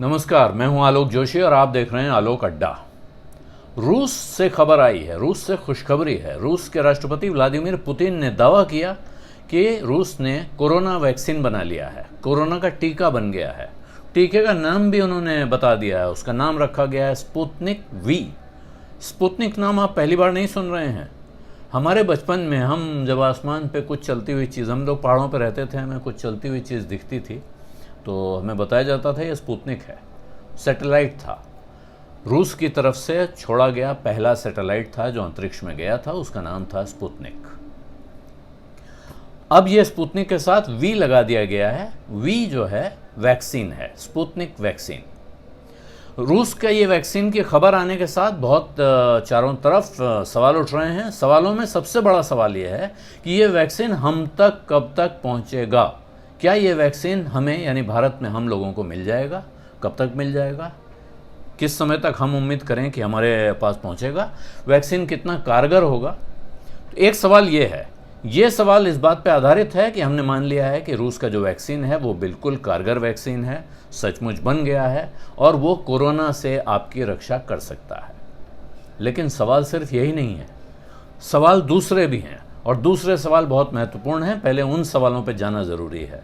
नमस्कार, मैं हूं आलोक जोशी और आप देख रहे हैं आलोक अड्डा। रूस से खबर आई है, रूस से खुशखबरी है। रूस के राष्ट्रपति व्लादिमीर पुतिन ने दावा किया कि रूस ने कोरोना वैक्सीन बना लिया है, कोरोना का टीका बन गया है। टीके का नाम भी उन्होंने बता दिया है, उसका नाम रखा गया है स्पुतनिक वी। स्पुतनिक नाम आप पहली बार नहीं सुन रहे हैं। हमारे बचपन में हम जब आसमान पे कुछ चलती हुई चीज़, हम लोग पहाड़ों पर रहते थे, हमें कुछ चलती हुई चीज़ दिखती थी तो हमें बताया जाता था ये स्पुतनिक है। सैटेलाइट था, रूस की तरफ से छोड़ा गया पहला सैटेलाइट था जो अंतरिक्ष में गया था, उसका नाम था स्पुतनिक। अब ये स्पुतनिक के साथ वी लगा दिया गया है। वी जो है वैक्सीन है, स्पुतनिक वैक्सीन। रूस का ये वैक्सीन की खबर आने के साथ बहुत चारों तरफ सवाल उठ रहे हैं। सवालों में सबसे बड़ा सवाल ये है कि ये वैक्सीन हम तक कब तक पहुंचेगा। क्या ये वैक्सीन हमें यानी भारत में हम लोगों को मिल जाएगा? कब तक मिल जाएगा? किस समय तक हम उम्मीद करें कि हमारे पास पहुंचेगा? वैक्सीन कितना कारगर होगा? तो एक सवाल ये है, ये सवाल इस बात पे आधारित है कि हमने मान लिया है कि रूस का जो वैक्सीन है वो बिल्कुल कारगर वैक्सीन है, सचमुच बन गया है और वो कोरोना से आपकी रक्षा कर सकता है। लेकिन सवाल सिर्फ यही नहीं है, सवाल दूसरे भी हैं और दूसरे सवाल बहुत महत्वपूर्ण हैं। पहले उन सवालों पर जाना ज़रूरी है।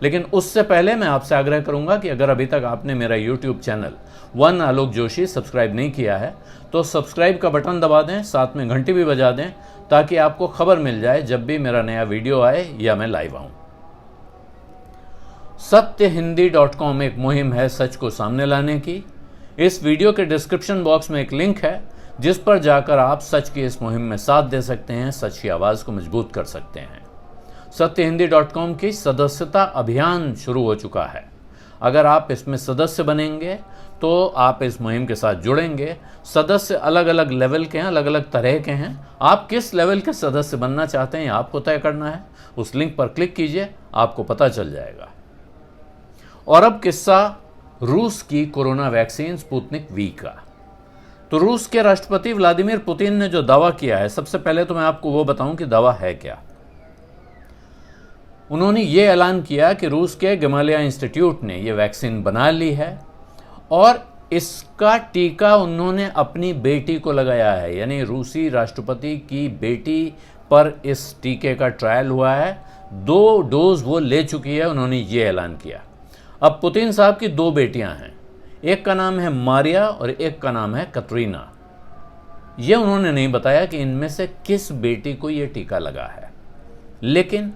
लेकिन उससे पहले मैं आपसे आग्रह करूंगा कि अगर अभी तक आपने मेरा YouTube चैनल वन आलोक जोशी सब्सक्राइब नहीं किया है तो सब्सक्राइब का बटन दबा दें, साथ में घंटी भी बजा दें ताकि आपको खबर मिल जाए जब भी मेरा नया वीडियो आए या मैं लाइव आऊं। सत्यहिंदी.com एक मुहिम है सच को सामने लाने की। इस वीडियो के डिस्क्रिप्शन बॉक्स में एक लिंक है जिस पर जाकर आप सच की इस मुहिम में साथ दे सकते हैं, सच की आवाज़ को मजबूत कर सकते हैं। सत्यहिंदी.com की सदस्यता अभियान शुरू हो चुका है। अगर आप इसमें सदस्य बनेंगे तो आप इस मुहिम के साथ जुड़ेंगे। सदस्य अलग अलग लेवल के हैं, अलग अलग तरह के हैं। आप किस लेवल के सदस्य बनना चाहते हैं आपको तय करना है। उस लिंक पर क्लिक कीजिए, आपको पता चल जाएगा। और अब किस्सा रूस की कोरोना वैक्सीन स्पुतनिक वी का। तो रूस के राष्ट्रपति व्लादिमीर पुतिन ने जो दावा किया है, सबसे पहले तो मैं आपको वो बताऊं कि दावा है क्या। उन्होंने ये ऐलान किया कि रूस के गमालिया इंस्टीट्यूट ने ये वैक्सीन बना ली है और इसका टीका उन्होंने अपनी बेटी को लगाया है, यानी रूसी राष्ट्रपति की बेटी पर इस टीके का ट्रायल हुआ है। 2 डोज वो ले चुकी है, उन्होंने ये ऐलान किया। अब पुतिन साहब की 2 बेटियां हैं, एक का नाम है मारिया और एक का नाम है कतरीना। ये उन्होंने नहीं बताया कि इनमें से किस बेटी को ये टीका लगा है, लेकिन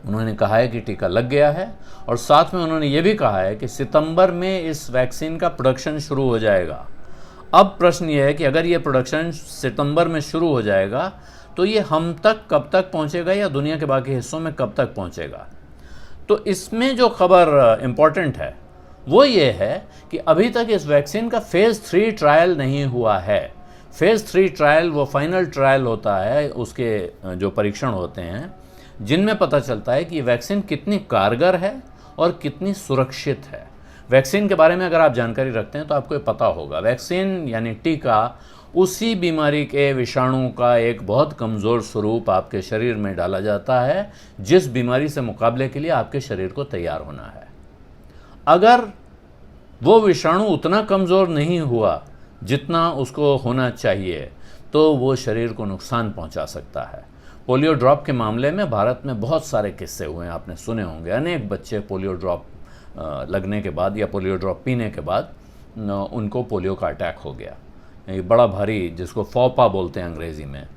उन्होंने कहा है कि टीका लग गया है और साथ में उन्होंने ये भी कहा है कि सितंबर में इस वैक्सीन का प्रोडक्शन शुरू हो जाएगा। अब प्रश्न ये है कि अगर ये प्रोडक्शन सितंबर में शुरू हो जाएगा तो ये हम तक कब तक पहुंचेगा या दुनिया के बाकी हिस्सों में कब तक पहुंचेगा। तो इसमें जो खबर इम्पॉर्टेंट है वो ये है कि अभी तक इस वैक्सीन का फेज़ 3 ट्रायल नहीं हुआ है। फेज़ 3 ट्रायल वो फाइनल ट्रायल होता है, उसके जो परीक्षण होते हैं जिनमें पता चलता है कि ये वैक्सीन कितनी कारगर है और कितनी सुरक्षित है। वैक्सीन के बारे में अगर आप जानकारी रखते हैं तो आपको ये पता होगा, वैक्सीन यानी टीका उसी बीमारी के विषाणु का एक बहुत कमज़ोर स्वरूप आपके शरीर में डाला जाता है जिस बीमारी से मुकाबले के लिए आपके शरीर को तैयार होना है। अगर वो विषाणु उतना कमज़ोर नहीं हुआ जितना उसको होना चाहिए तो वो शरीर को नुकसान पहुंचा सकता है। पोलियो ड्रॉप के मामले में भारत में बहुत सारे किस्से हुए हैं, आपने सुने होंगे। अनेक बच्चे पोलियो ड्रॉप लगने के बाद या पोलियो ड्रॉप पीने के बाद उनको पोलियो का अटैक हो गया। ये बड़ा भारी, जिसको फौपा बोलते हैं अंग्रेज़ी में,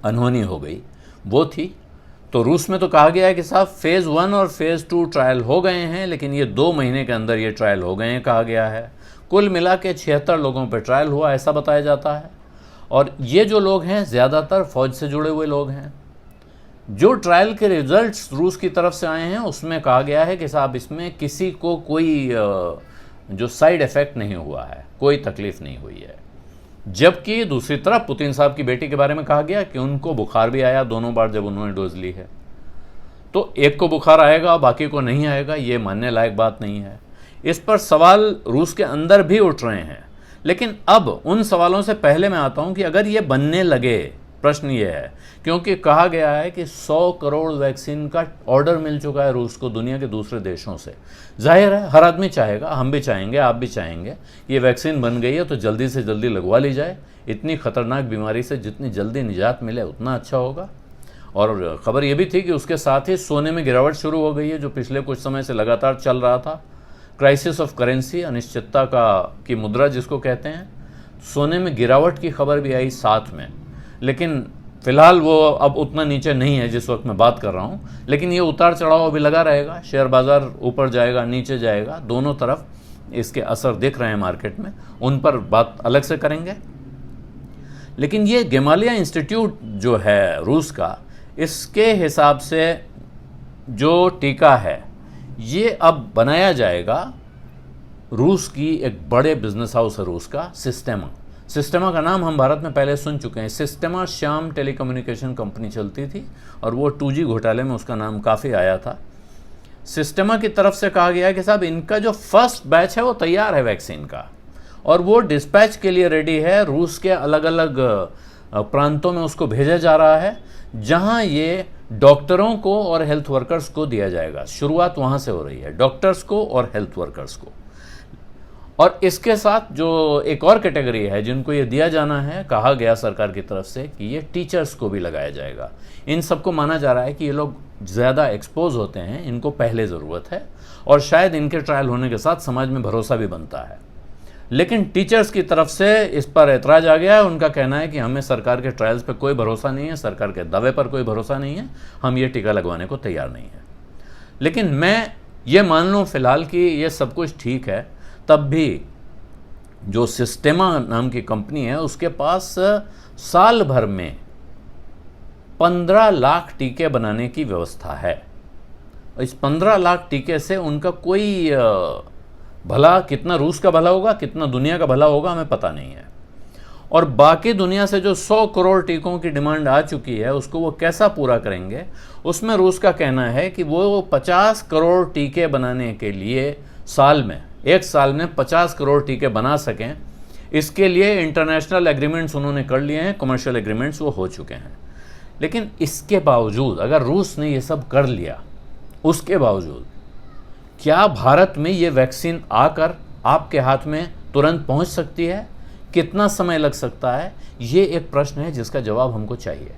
अनहोनी हो गई, वो थी। तो रूस में तो कहा गया है कि साहब फेज़ 1 और फेज़ 2 ट्रायल हो गए हैं, लेकिन ये 2 महीने के अंदर ये ट्रायल हो गए हैं कहा गया है। कुल मिला के 76 लोगों पर ट्रायल हुआ ऐसा बताया जाता है। और ये जो लोग हैं ज़्यादातर फ़ौज से जुड़े हुए लोग हैं। जो ट्रायल के रिजल्ट्स रूस की तरफ से आए हैं उसमें कहा गया है कि साहब इसमें किसी को कोई जो साइड इफ़ेक्ट नहीं हुआ है, कोई तकलीफ़ नहीं हुई है। जबकि दूसरी तरफ पुतिन साहब की बेटी के बारे में कहा गया कि उनको बुखार भी आया दोनों बार जब उन्होंने डोज ली है। तो एक को बुखार आएगा बाकी को नहीं आएगा, ये मानने लायक बात नहीं है। इस पर सवाल रूस के अंदर भी उठ रहे हैं। लेकिन अब उन सवालों से पहले मैं आता हूं कि अगर ये बनने लगे प्रश्न ये है, क्योंकि कहा गया है कि 100 करोड़ वैक्सीन का ऑर्डर मिल चुका है रूस को दुनिया के दूसरे देशों से। जाहिर है हर आदमी चाहेगा, हम भी चाहेंगे, आप भी चाहेंगे, ये वैक्सीन बन गई है तो जल्दी से जल्दी लगवा ली जाए। इतनी खतरनाक बीमारी से जितनी जल्दी निजात मिले उतना अच्छा होगा। और ख़बर ये भी थी कि उसके साथ ही सोने में गिरावट शुरू हो गई है, जो पिछले कुछ समय से लगातार चल रहा था। क्राइसिस ऑफ करेंसी, अनिश्चितता की मुद्रा जिसको कहते हैं, सोने में गिरावट की खबर भी आई साथ में। लेकिन फ़िलहाल वो अब उतना नीचे नहीं है जिस वक्त मैं बात कर रहा हूँ, लेकिन ये उतार चढ़ाव अभी लगा रहेगा। शेयर बाज़ार ऊपर जाएगा, नीचे जाएगा, दोनों तरफ इसके असर दिख रहे हैं मार्केट में, उन पर बात अलग से करेंगे। लेकिन ये गेमालिया इंस्टीट्यूट जो है रूस का, इसके हिसाब से जो टीका है ये अब बनाया जाएगा रूस की एक बड़े बिजनेस हाउस है रूस का, सिस्टेमा का नाम हम भारत में पहले सुन चुके हैं। सिस्टेमा श्याम टेलीकम्युनिकेशन कंपनी चलती थी और वो 2G घोटाले में उसका नाम काफ़ी आया था। सिस्टेमा की तरफ से कहा गया है कि साहब इनका जो फर्स्ट बैच है वो तैयार है वैक्सीन का, और वो डिस्पैच के लिए रेडी है। रूस के अलग अलग प्रांतों में उसको भेजा जा रहा है, जहां ये डॉक्टरों को और हेल्थ वर्कर्स को दिया जाएगा। शुरुआत वहां से हो रही है, डॉक्टर्स को और हेल्थ वर्कर्स को। और इसके साथ जो एक और कैटेगरी है जिनको ये दिया जाना है, कहा गया सरकार की तरफ से कि ये टीचर्स को भी लगाया जाएगा। इन सबको माना जा रहा है कि ये लोग ज़्यादा एक्सपोज होते हैं, इनको पहले ज़रूरत है, और शायद इनके ट्रायल होने के साथ समाज में भरोसा भी बनता है। लेकिन टीचर्स की तरफ से इस पर ऐतराज़ आ गया है। उनका कहना है कि हमें सरकार के ट्रायल्स पर कोई भरोसा नहीं है, सरकार के दावे पर कोई भरोसा नहीं है, हम ये टीका लगवाने को तैयार नहीं है। लेकिन मैं ये मान लूँ फ़िलहाल कि ये सब कुछ ठीक है, तब भी जो सिस्टेमा नाम की कंपनी है उसके पास साल भर में 15 लाख टीके बनाने की व्यवस्था है। इस 15 लाख टीके से उनका कोई भला, कितना रूस का भला होगा, कितना दुनिया का भला होगा, हमें पता नहीं है। और बाकी दुनिया से जो 100 करोड़ टीकों की डिमांड आ चुकी है उसको वो कैसा पूरा करेंगे, उसमें रूस का कहना है कि वो 50 करोड़ टीके बनाने के लिए एक साल में 50 करोड़ टीके बना सकें, इसके लिए इंटरनेशनल एग्रीमेंट्स उन्होंने कर लिए हैं, कमर्शियल एग्रीमेंट्स वो हो चुके हैं। लेकिन इसके बावजूद अगर रूस ने ये सब कर लिया, उसके बावजूद क्या भारत में ये वैक्सीन आकर आपके हाथ में तुरंत पहुंच सकती है? कितना समय लग सकता है? ये एक प्रश्न है जिसका जवाब हमको चाहिए।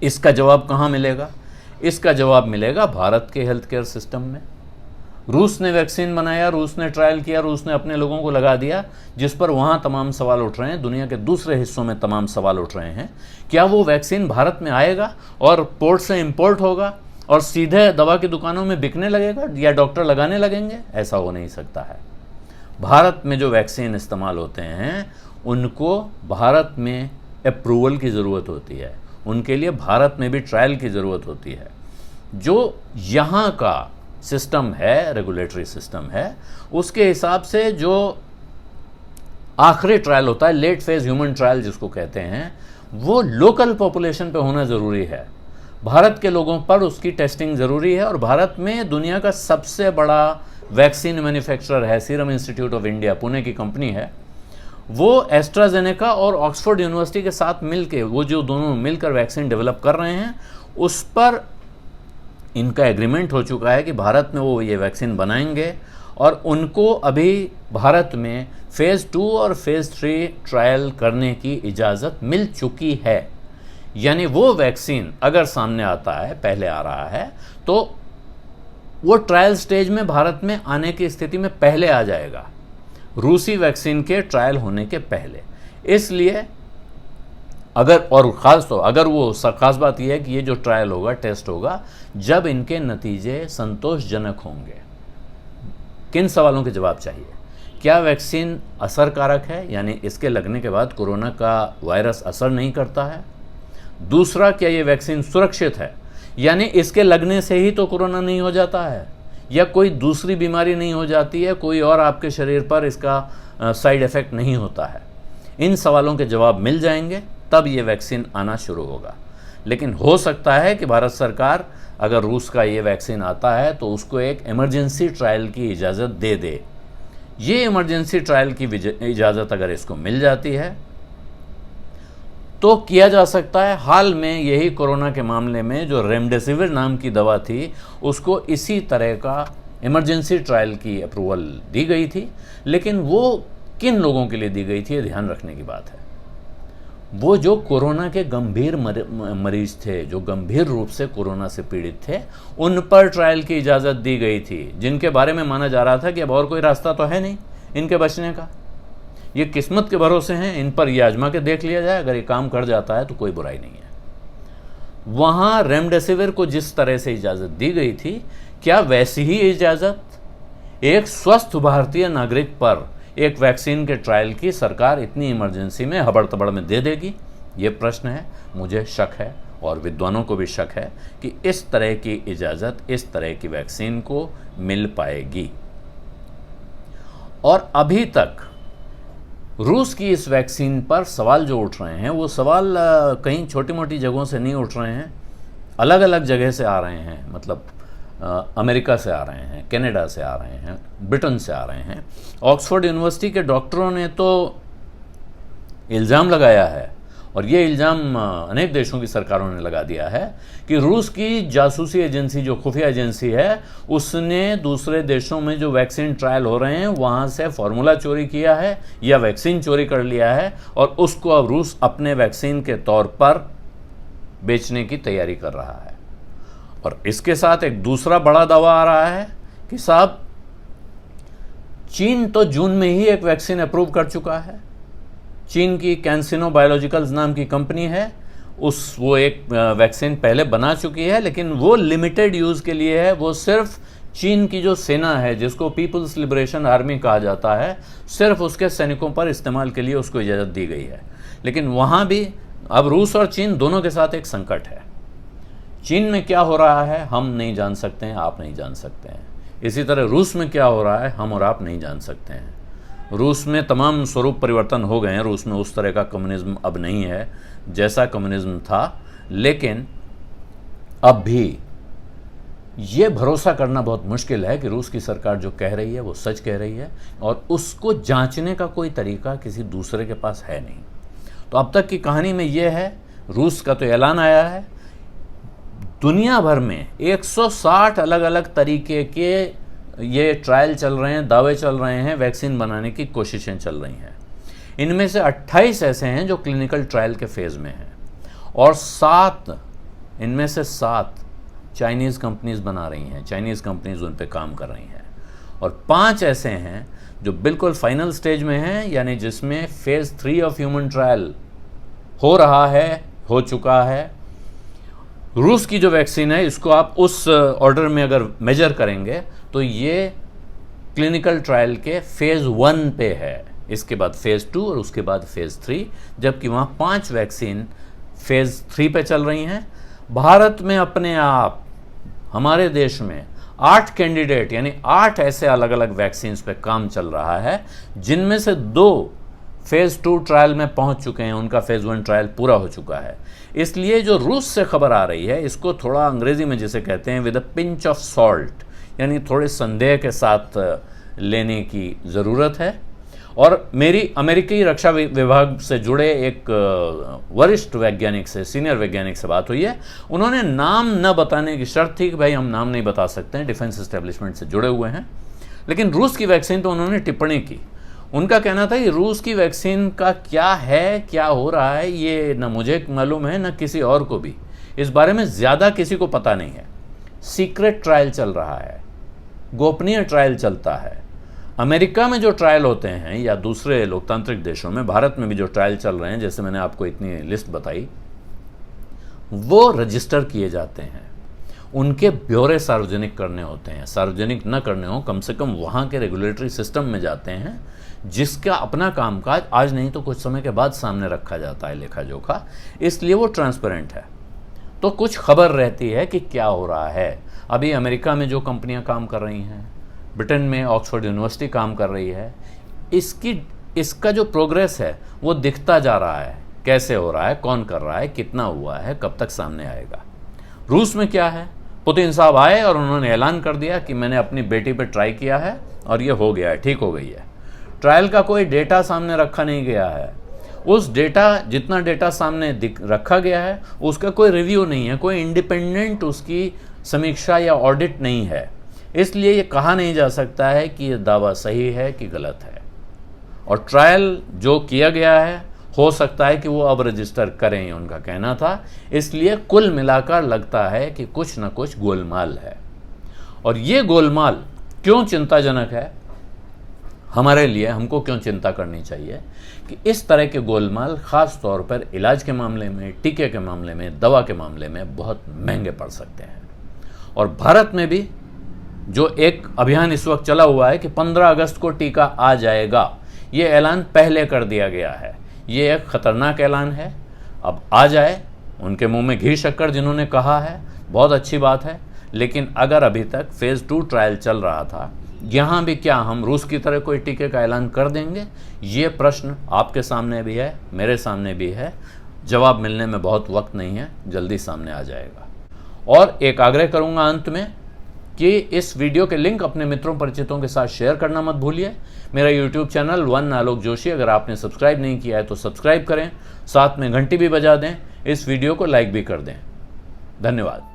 इसका जवाब कहाँ मिलेगा? इसका जवाब मिलेगा भारत के हेल्थ केयर सिस्टम में। रूस ने वैक्सीन बनाया, रूस ने ट्रायल किया, रूस ने अपने लोगों को लगा दिया, जिस पर वहाँ तमाम सवाल उठ रहे हैं, दुनिया के दूसरे हिस्सों में तमाम सवाल उठ रहे हैं। क्या वो वैक्सीन भारत में आएगा और पोर्ट से इंपोर्ट होगा और सीधे दवा की दुकानों में बिकने लगेगा या डॉक्टर लगाने लगेंगे? ऐसा हो नहीं सकता है। भारत में जो वैक्सीन इस्तेमाल होते हैं उनको भारत में अप्रूवल की ज़रूरत होती है, उनके लिए भारत में भी ट्रायल की ज़रूरत होती है। जो यहाँ का सिस्टम है, रेगुलेटरी सिस्टम है, उसके हिसाब से जो आखिरी ट्रायल होता है, लेट फेज ह्यूमन ट्रायल जिसको कहते हैं, वो लोकल पॉपुलेशन पे होना ज़रूरी है। भारत के लोगों पर उसकी टेस्टिंग ज़रूरी है। और भारत में दुनिया का सबसे बड़ा वैक्सीन मैन्युफैक्चरर है serum institute of India, Pune की कंपनी है। वो एस्ट्राजेनेका और ऑक्सफोर्ड यूनिवर्सिटी के साथ मिलकर, वो जो दोनों मिलकर वैक्सीन डेवलप कर रहे हैं, उस पर इनका एग्रीमेंट हो चुका है कि भारत में वो ये वैक्सीन बनाएंगे। और उनको अभी भारत में फ़ेज़ 2 और फ़ेज़ 3 ट्रायल करने की इजाज़त मिल चुकी है। यानी वो वैक्सीन अगर सामने आता है, पहले आ रहा है, तो वो ट्रायल स्टेज में भारत में आने की स्थिति में पहले आ जाएगा, रूसी वैक्सीन के ट्रायल होने के पहले। इसलिए अगर वो खास बात यह है कि ये जो ट्रायल होगा, टेस्ट होगा, जब इनके नतीजे संतोषजनक होंगे। किन सवालों के जवाब चाहिए? क्या वैक्सीन असरकारक है, यानी इसके लगने के बाद कोरोना का वायरस असर नहीं करता है? दूसरा, क्या ये वैक्सीन सुरक्षित है, यानी इसके लगने से ही तो कोरोना नहीं हो जाता है, या कोई दूसरी बीमारी नहीं हो जाती है, कोई और आपके शरीर पर इसका साइड इफ़ेक्ट नहीं होता है? इन सवालों के जवाब मिल जाएंगे तब ये वैक्सीन आना शुरू होगा। लेकिन हो सकता है कि भारत सरकार, अगर रूस का ये वैक्सीन आता है तो उसको एक इमरजेंसी ट्रायल की इजाज़त दे दे। ये इमरजेंसी ट्रायल की इजाज़त अगर इसको मिल जाती है तो किया जा सकता है। हाल में यही कोरोना के मामले में जो रेमडेसिविर नाम की दवा थी, उसको इसी तरह का इमरजेंसी ट्रायल की अप्रूवल दी गई थी, लेकिन वो किन लोगों के लिए दी गई थी, ये ध्यान रखने की बात है। वो जो कोरोना के गंभीर मरीज थे, जो गंभीर रूप से कोरोना से पीड़ित थे, उन पर ट्रायल की इजाज़त दी गई थी, जिनके बारे में माना जा रहा था कि अब और कोई रास्ता तो है नहीं इनके बचने का, ये किस्मत के भरोसे हैं, इन पर ये आजमा के देख लिया जाए, अगर ये काम कर जाता है तो कोई बुराई नहीं है। वहाँ रेमडेसिविर को जिस तरह से इजाज़त दी गई थी, क्या वैसी ही इजाज़त एक स्वस्थ भारतीय नागरिक पर एक वैक्सीन के ट्रायल की सरकार इतनी इमरजेंसी में हबड़ तबड़ में दे देगी? ये प्रश्न है। मुझे शक है और विद्वानों को भी शक है कि इस तरह की इजाज़त इस तरह की वैक्सीन को मिल पाएगी। और अभी तक रूस की इस वैक्सीन पर सवाल जो उठ रहे हैं, वो सवाल कहीं छोटी मोटी जगहों से नहीं उठ रहे हैं, अलग अलग जगह से आ रहे हैं। मतलब अमेरिका से आ रहे हैं, कनाडा से आ रहे हैं, ब्रिटेन से आ रहे हैं। ऑक्सफोर्ड यूनिवर्सिटी के डॉक्टरों ने तो इल्ज़ाम लगाया है, और ये इल्ज़ाम अनेक देशों की सरकारों ने लगा दिया है, कि रूस की जासूसी एजेंसी, जो खुफिया एजेंसी है, उसने दूसरे देशों में जो वैक्सीन ट्रायल हो रहे हैं वहाँ से फार्मूला चोरी किया है या वैक्सीन चोरी कर लिया है, और उसको अब रूस अपने वैक्सीन के तौर पर बेचने की तैयारी कर रहा है। और इसके साथ एक दूसरा बड़ा दावा आ रहा है कि साहब, चीन तो जून में ही एक वैक्सीन अप्रूव कर चुका है। चीन की कैंसिनो बायोलॉजिकल्स नाम की कंपनी है, वो एक वैक्सीन पहले बना चुकी है, लेकिन वो लिमिटेड यूज़ के लिए है। वो सिर्फ चीन की जो सेना है, जिसको पीपल्स लिबरेशन आर्मी कहा जाता है, सिर्फ उसके सैनिकों पर इस्तेमाल के लिए उसको इजाज़त दी गई है। लेकिन वहाँ भी अब रूस और चीन दोनों के साथ एक संकट है। चीन में क्या हो रहा है हम नहीं जान सकते हैं, आप नहीं जान सकते हैं। इसी तरह रूस में क्या हो रहा है हम और आप नहीं जान सकते हैं। रूस में तमाम स्वरूप परिवर्तन हो गए हैं। रूस में उस तरह का कम्युनिज्म अब नहीं है जैसा कम्युनिज्म था, लेकिन अब भी ये भरोसा करना बहुत मुश्किल है कि रूस की सरकार जो कह रही है वो सच कह रही है, और उसको जांचने का कोई तरीका किसी दूसरे के पास है नहीं। तो अब तक की कहानी में ये है, रूस का तो ऐलान आया है, दुनिया भर में 160 अलग अलग तरीके के ये ट्रायल चल रहे हैं, दावे चल रहे हैं, वैक्सीन बनाने की कोशिशें चल रही हैं। इनमें से 28 ऐसे हैं जो क्लिनिकल ट्रायल के फेज़ में हैं, और इनमें से 7 चाइनीज़ कंपनीज़ बना रही हैं, चाइनीज़ कंपनीज़ उन पे काम कर रही हैं, और 5 ऐसे हैं जो बिल्कुल फाइनल स्टेज में हैं, यानी जिसमें फेज़ 3 ऑफ ह्यूमन ट्रायल हो रहा है, हो चुका है। रूस की जो वैक्सीन है, इसको आप उस ऑर्डर में अगर मेजर करेंगे तो ये क्लिनिकल ट्रायल के फेज़ 1 पे है, इसके बाद फेज़ 2 और उसके बाद फेज़ 3, जबकि वहाँ 5 वैक्सीन फेज़ 3 पे चल रही हैं। भारत में अपने आप, हमारे देश में 8 कैंडिडेट, यानी 8 ऐसे अलग अलग वैक्सीन्स पे काम चल रहा है, जिनमें से 2 फेज़ 2 ट्रायल में पहुंच चुके हैं, उनका फेज़ 1 ट्रायल पूरा हो चुका है। इसलिए जो रूस से खबर आ रही है, इसको थोड़ा अंग्रेज़ी में जिसे कहते हैं with a pinch of salt, यानी थोड़े संदेह के साथ लेने की ज़रूरत है। और मेरी अमेरिकी रक्षा विभाग से जुड़े एक वरिष्ठ वैज्ञानिक से, सीनियर वैज्ञानिक से बात हुई है। उन्होंने नाम न बताने की शर्त थी कि भाई हम नाम नहीं बता सकते हैं, डिफेंस एस्टेब्लिशमेंट से जुड़े हुए हैं, लेकिन रूस की वैक्सीन तो उन्होंने टिप्पणी की। उनका कहना था कि रूस की वैक्सीन का क्या है, क्या हो रहा है, ये न मुझे मालूम है न किसी और को भी, इस बारे में ज़्यादा किसी को पता नहीं है। सीक्रेट ट्रायल चल रहा है, गोपनीय ट्रायल चलता है। अमेरिका में जो ट्रायल होते हैं या दूसरे लोकतांत्रिक देशों में, भारत में भी जो ट्रायल चल रहे हैं, जैसे मैंने आपको इतनी लिस्ट बताई, वो रजिस्टर किए जाते हैं, उनके ब्यौरे सार्वजनिक करने होते हैं। सार्वजनिक न करने हो, कम से कम वहाँ के रेगुलेटरी सिस्टम में जाते हैं, जिसका अपना कामकाज आज नहीं तो कुछ समय के बाद सामने रखा जाता है, लेखा जोखा, इसलिए वो ट्रांसपेरेंट है। तो कुछ खबर रहती है कि क्या हो रहा है। अभी अमेरिका में जो कंपनियां काम कर रही हैं, ब्रिटेन में ऑक्सफोर्ड यूनिवर्सिटी काम कर रही है, इसका जो प्रोग्रेस है वो दिखता जा रहा है, कैसे हो रहा है, कौन कर रहा है, कितना हुआ है, कब तक सामने आएगा। रूस में क्या है, पुतिन साहब आए और उन्होंने ऐलान कर दिया कि मैंने अपनी बेटी पे ट्राई किया है और ये हो गया है, ठीक हो गई है। ट्रायल का कोई डेटा सामने रखा नहीं गया है। उस डेटा, जितना डेटा सामने रखा गया है उसका कोई रिव्यू नहीं है, कोई इंडिपेंडेंट उसकी समीक्षा या ऑडिट नहीं है। इसलिए ये कहा नहीं जा सकता है कि ये दावा सही है कि गलत है। और ट्रायल जो किया गया है हो सकता है कि वो अब रजिस्टर करें, ये उनका कहना था। इसलिए कुल मिलाकर लगता है कि कुछ ना कुछ गोलमाल है। और ये गोलमाल क्यों चिंताजनक है हमारे लिए, हमको क्यों चिंता करनी चाहिए कि इस तरह के गोलमाल ख़ास तौर पर इलाज के मामले में, टीके के मामले में, दवा के मामले में बहुत महंगे पड़ सकते हैं। और भारत में भी जो एक अभियान इस वक्त चला हुआ है कि 15 अगस्त को टीका आ जाएगा, ये ऐलान पहले कर दिया गया है। ये एक ख़तरनाक ऐलान है। अब आ जाए, उनके मुंह में घी शक्कर जिन्होंने कहा है, बहुत अच्छी बात है। लेकिन अगर अभी तक फेज़ 2 ट्रायल चल रहा था, यहाँ भी क्या हम रूस की तरह कोई टीके का ऐलान कर देंगे? ये प्रश्न आपके सामने भी है, मेरे सामने भी है। जवाब मिलने में बहुत वक्त नहीं है, जल्दी सामने आ जाएगा। और एक आग्रह करूँगा अंत में कि इस वीडियो के लिंक अपने मित्रों परिचितों के साथ शेयर करना मत भूलिए। मेरा यूट्यूब चैनल वन आलोक जोशी अगर आपने सब्सक्राइब नहीं किया है तो सब्सक्राइब करें, साथ में घंटी भी बजा दें, इस वीडियो को लाइक भी कर दें। धन्यवाद।